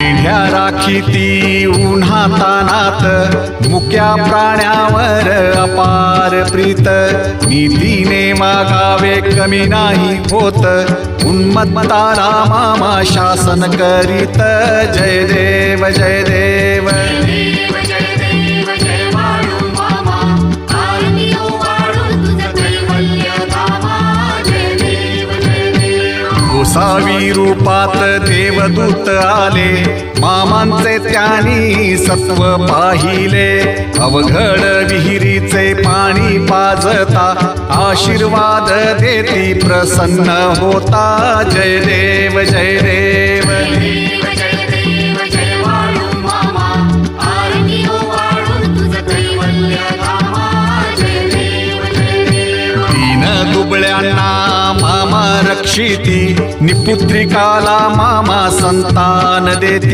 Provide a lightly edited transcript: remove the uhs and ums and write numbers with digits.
मेंढ्या राखीती उन्हातानात मुक्या प्राण्यावर अपार प्रीत नीतीने वागावे कमी नाही होत उन्मत्ताला मामा शासन करीत जय देव जय देव गोसावी रूपात देवदूत आले मामांचे त्यांनी सत्व पाहिले अवघड विहिरीचे पाणी पाजता आशीर्वाद देती प्रसन्न होता जय देव जय देव दुबळ्यांना मामा रक्षिती निपुत्रिकाला मामा संतान देती